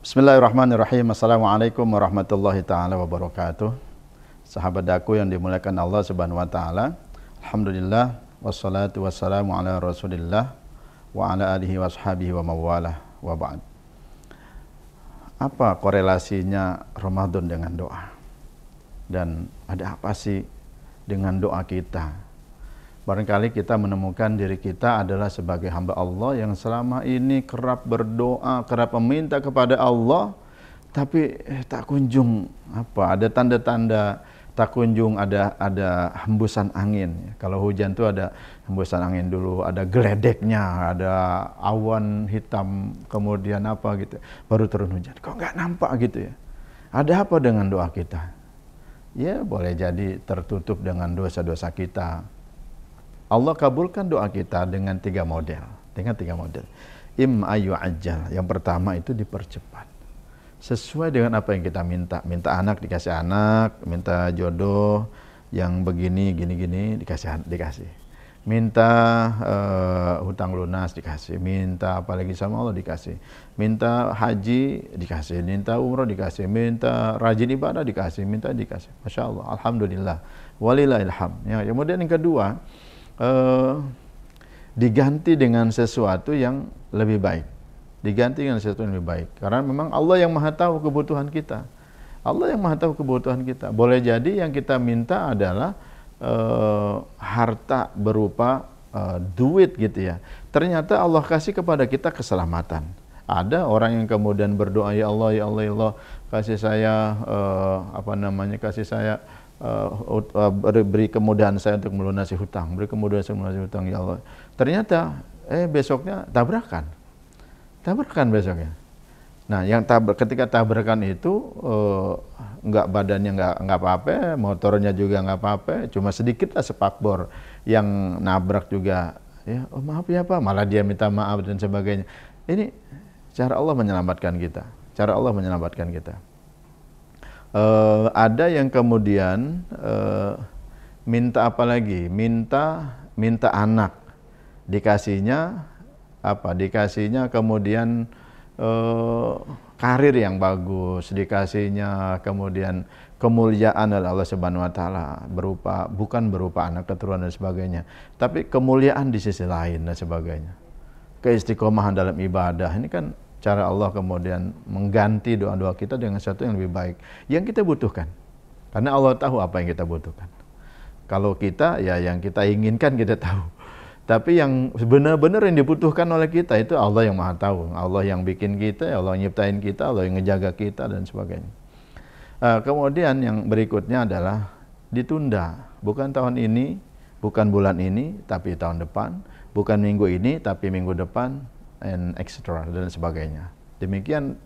Bismillahirrahmanirrahim. Assalamualaikum warahmatullahi ta'ala wabarakatuh. Sahabat daku yang dimuliakan Allah subhanahu wa ta'ala, alhamdulillah, wassalatu wassalamu ala rasulillah wa ala alihi wa sahabihi wa mawalah wa ba'd. Apa korelasinya Ramadan dengan doa? Dan ada apa sih dengan doa kita? Barangkali kita menemukan diri kita adalah sebagai hamba Allah yang selama ini kerap berdoa, kerap meminta kepada Allah, tapi tak kunjung ada tanda-tanda, tak kunjung ada hembusan angin. Kalau hujan itu ada hembusan angin dulu, ada geledeknya, ada awan hitam, kemudian gitu, baru turun hujan. Kok nggak nampak gitu ya? Ada apa dengan doa kita? Ya boleh jadi tertutup dengan dosa-dosa kita. Allah kabulkan doa kita dengan tiga model. Ayu ajal. Yang pertama itu dipercepat. Sesuai dengan apa yang kita minta. Minta anak dikasih anak, minta jodoh yang begini gini dikasih. Minta hutang lunas dikasih. Minta apalagi sama Allah dikasih. Minta haji dikasih. Minta umroh dikasih. Minta rajin ibadah dikasih. Minta dikasih. Masya Allah. Alhamdulillah. Walillahilham. Ya, kemudian yang kedua, diganti dengan sesuatu yang lebih baik. Karena memang Allah yang maha tahu kebutuhan kita. Boleh jadi yang kita minta adalah harta berupa duit gitu ya. Ternyata Allah kasih kepada kita keselamatan. Ada orang yang kemudian berdoa, ya Allah, kasih saya beri kemudahan saya untuk melunasi hutang, ya Allah. Ternyata besoknya tabrakan besoknya. Nah, ketika tabrakan itu badannya nggak apa-apa, motornya juga nggak apa-apa, cuma sedikit lah spakbor yang nabrak juga. Ya, maaf ya Pak, malah dia minta maaf dan sebagainya. Ini cara Allah menyelamatkan kita. Ada yang kemudian minta apa lagi? Minta anak. Dikasihnya kemudian karir yang bagus, dikasihnya kemudian kemuliaan oleh Allah Subhanahu wa taala bukan berupa anak keturunan dan sebagainya, tapi kemuliaan di sisi lain dan sebagainya. Keistiqomahan dalam ibadah ini kan cara Allah kemudian mengganti doa-doa kita dengan sesuatu yang lebih baik yang kita butuhkan. Karena Allah tahu apa yang kita butuhkan. Kalau kita, ya yang kita inginkan kita tahu. Tapi yang benar-benar yang dibutuhkan oleh kita itu Allah yang maha tahu. Allah yang bikin kita, Allah yang nyiptain kita, Allah yang ngejaga kita dan sebagainya. Kemudian yang berikutnya adalah ditunda. Bukan tahun ini, bukan bulan ini, tapi tahun depan. Bukan minggu ini, tapi minggu depan. And extra dan sebagainya. Demikian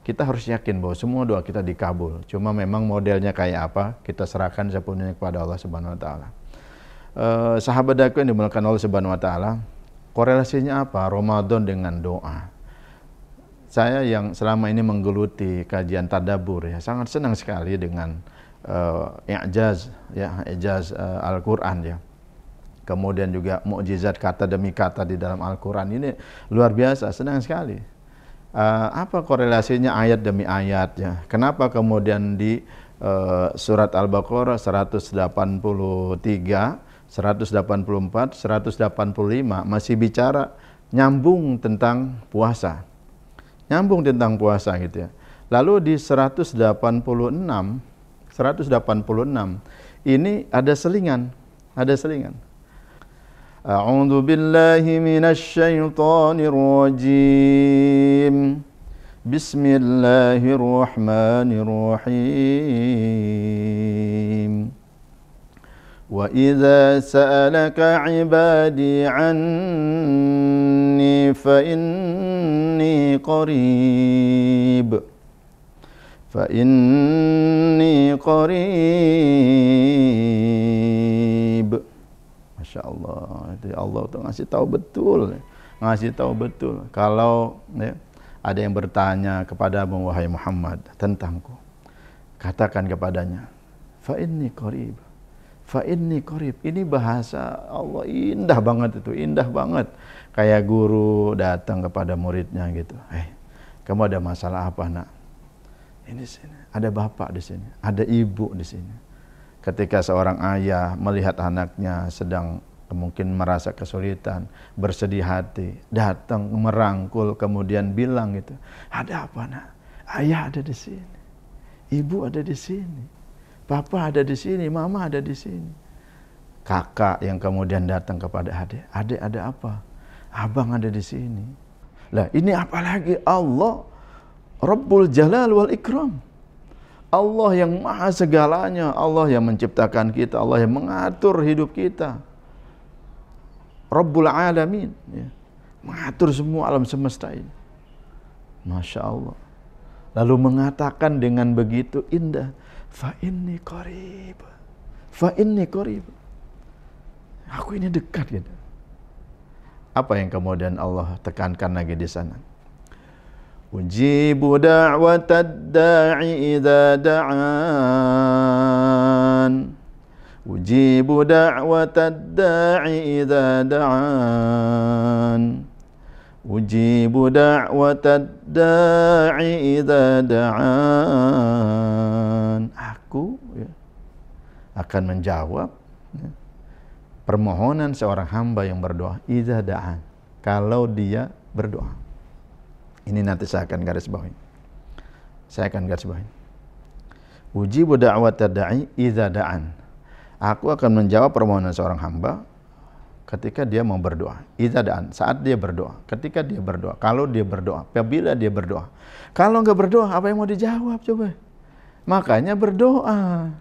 kita harus yakin bahwa semua doa kita dikabul. Cuma memang modelnya kayak apa, kita serahkan sepenuhnya kepada Allah Subhanahu wa taala. Sahabat daku yang dimuliakan Allah Subhanahu wa taala, korelasinya apa Ramadan dengan doa? Saya yang selama ini menggeluti kajian tadabbur ya, sangat senang sekali dengan i'jaz Al-Qur'an ya. Kemudian juga mukjizat kata demi kata di dalam Al-Quran ini luar biasa, senang sekali. Apa korelasinya ayat demi ayat ya? Kenapa kemudian di surat Al-Baqarah 183, 184, 185 masih bicara nyambung tentang puasa gitu ya. Lalu di 186 ini ada selingan. A'udzu billahi minasy syaithanir rajim. Bismillahirrahmanirrahim. Wa idza sa'alaka 'ibadi 'anni fa inni qarib. Masya Allah, itu Allah tuh ngasih tahu betul. Kalau ya, ada yang bertanya kepadamu wahai Muhammad tentangku, katakan kepadanya, fa inni qarib. Ini bahasa Allah indah banget. Kayak guru datang kepada muridnya gitu. Kamu ada masalah apa, nak? Ini di sini. Ada bapak di sini, ada ibu di sini. Ketika seorang ayah melihat anaknya sedang mungkin merasa kesulitan, bersedih hati, datang merangkul kemudian bilang gitu, ada apa, nak? Ayah ada di sini, ibu ada di sini, papa ada di sini, mama ada di sini. Kakak yang kemudian datang kepada adik, adik ada apa? Abang ada di sini. Lah ini apalagi Allah Rabbul Jalal wal Ikram. Allah yang maha segalanya, Allah yang menciptakan kita, Allah yang mengatur hidup kita. Rabbul Alamin, ya. Mengatur semua alam semesta ini. Masya Allah. Lalu mengatakan dengan begitu indah, fa inni qarib, fa inni qarib. Aku ini dekat gitu. Apa yang kemudian Allah tekankan lagi di sana? Ujibu da'watad da'i idza da'an. Ujibu da'watad da'i idza da'an. Ujibu da'watad da'i idza da'an. Aku ya, akan menjawab ya, permohonan seorang hamba yang berdoa idza da'an, kalau dia berdoa. Ini nanti saya akan garis bawahi. Saya akan garis bawahi. Ujibu da'watad da'i idza da'an. Aku akan menjawab permohonan seorang hamba ketika dia mau berdoa. Idza da'an, saat dia berdoa, ketika dia berdoa, kalau dia berdoa, apabila dia berdoa. Kalau enggak berdoa, apa yang mau dijawab coba? Makanya berdoa.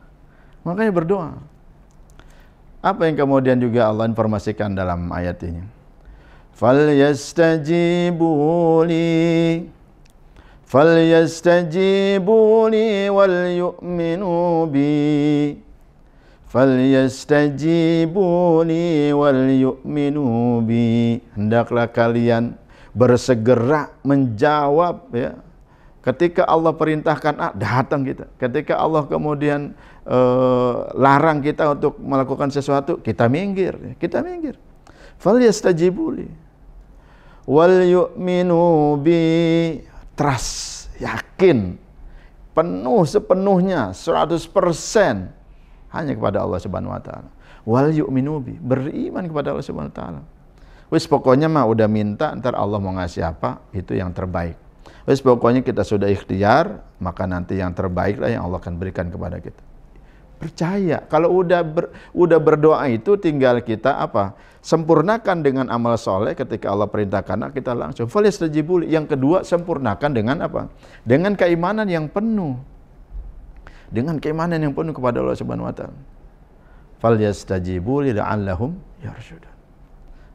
Makanya berdoa. Apa yang kemudian juga Allah informasikan dalam ayat ini? فَلْيَسْتَجِيبُوا لِي وَلْيُؤْمِنُوا بِي فَلْيَسْتَجِيبُوا لِي وَلْيُؤْمِنُوا بِي. Hendaklah kalian bersegera menjawab ya. Ketika Allah perintahkan datang kita. Ketika Allah kemudian larang kita untuk melakukan sesuatu, kita minggir, kita minggir. فَلْيَسْتَجِيبُوا لِي wal yu'minu bi, trust, yakin penuh sepenuhnya 100% hanya kepada Allah Subhanahu wa taala. Wal yu'minu bi, beriman kepada Allah Subhanahu wa taala. Wis pokoknya mah udah minta, ntar Allah mau ngasih apa, itu yang terbaik. Wis pokoknya kita sudah ikhtiar, maka nanti yang terbaik lah yang Allah akan berikan kepada kita. Percaya, kalau udah berdoa itu tinggal kita apa? Sempurnakan dengan amal soleh ketika Allah perintahkan kita langsung. Falyastajibul. Yang kedua, sempurnakan dengan apa? Dengan keimanan yang penuh. Dengan keimanan yang penuh kepada Allah Subhanahu wa taala. Falyastajibul la'allahum yarshudun.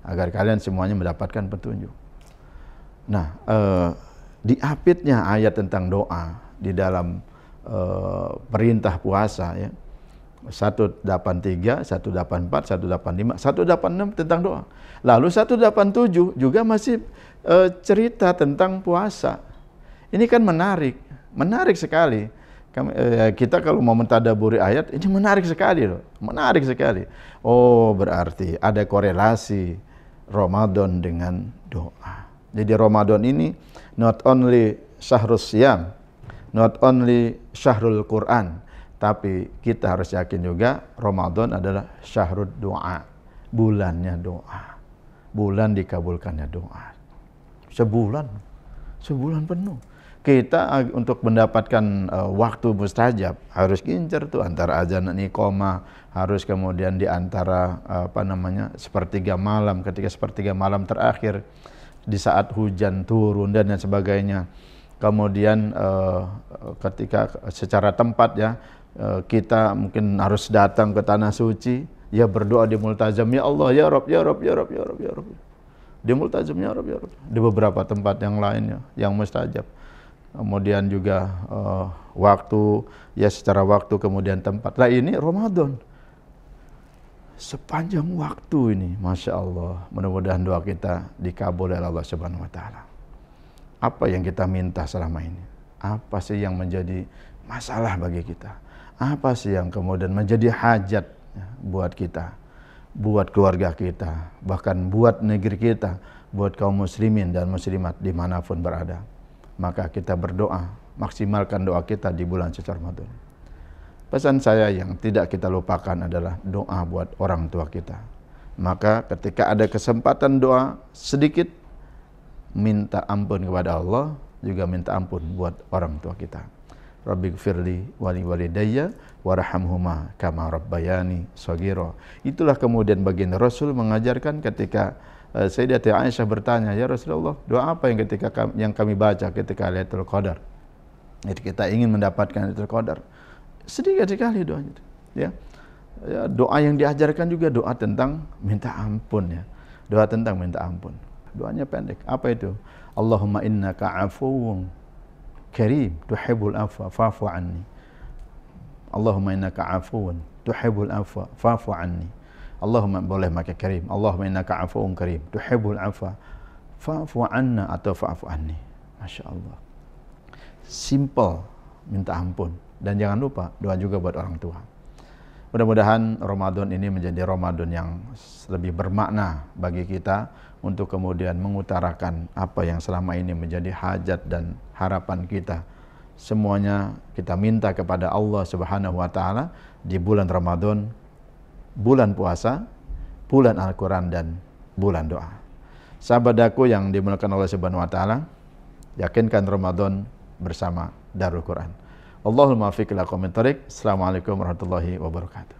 Agar kalian semuanya mendapatkan petunjuk. Nah, diapitnya ayat tentang doa di dalam perintah puasa ya. 183, 184, 185, 186 tentang doa. Lalu 187 juga masih cerita tentang puasa. Ini kan menarik sekali. Kita kalau mau mentadaburi ayat, ini menarik sekali loh, menarik sekali. Oh, berarti ada korelasi Ramadan dengan doa. Jadi Ramadan ini not only syahrus siyam, not only syahrul Quran, tapi kita harus yakin juga Ramadan adalah syahrul doa, bulannya doa, bulan dikabulkannya doa. Sebulan penuh. Kita untuk mendapatkan waktu mustajab harus gincar tuh antara azan dan iqamah, harus kemudian di antara sepertiga malam, ketika sepertiga malam terakhir di saat hujan turun dan sebagainya. Kemudian ketika secara tempat ya, kita mungkin harus datang ke tanah suci, ya berdoa di multazam, ya Allah, ya Rabb, ya Rabb, ya Rabb, ya Rabb, ya Rabb. Di multazam, ya Rabb, ya Rabb. Di beberapa tempat yang lainnya yang mustajab. Kemudian juga waktu, ya secara waktu kemudian tempat. Nah ini Ramadan. Sepanjang waktu ini, Masya Allah, mudah-mudahan doa kita dikabul oleh Allah Subhanahu wa taala. Apa yang kita minta selama ini? Apa sih yang menjadi masalah bagi kita? Apa sih yang kemudian menjadi hajat buat kita, buat keluarga kita, bahkan buat negeri kita, buat kaum muslimin dan muslimat dimanapun berada? maka kita berdoa, maksimalkan doa kita di bulan suci Ramadan. Pesan saya yang tidak kita lupakan adalah doa buat orang tua kita. Maka ketika ada kesempatan doa sedikit, minta ampun kepada Allah, juga minta ampun buat orang tua kita. Rabbighfirli wali walidayya warhamhuma kama rabbayani shaghira. Itulah kemudian baginda Rasul mengajarkan ketika Sayyidatina Aisyah bertanya, "Ya Rasulullah, doa apa yang kami baca ketika Lailatul Qadar?" Jadi kita ingin mendapatkan Lailatul Qadar. Sedikit sekali doanya. Ya. Doa yang diajarkan juga doa tentang minta ampun ya. Doa tentang minta ampun. Doanya pendek. Apa itu? Allahumma innaka afuwun karim tuhibbul afwa fa'fu anni. Allahumma innaka afuwun tuhibbul afwa fa'fu anni. Allahumma, boleh pakai karim. Allahumma innaka afuwun karim tuhibbul afwa fa'fu anna atau fa'fu anni. Masya Allah. Simple minta ampun. Dan jangan lupa doa juga buat orang tua. Mudah-mudahan Ramadan ini menjadi Ramadan yang lebih bermakna bagi kita untuk kemudian mengutarakan apa yang selama ini menjadi hajat dan harapan kita. Semuanya kita minta kepada Allah Subhanahu wa taala di bulan Ramadan, bulan puasa, bulan Al-Qur'an dan bulan doa. Sahabatku yang dimuliakan Allah Subhanahu wa taala, yakinkan Ramadan bersama Darul Quran. Allahumma fiqh ila qawmin thariq. Assalamualaikum warahmatullahi wabarakatuh.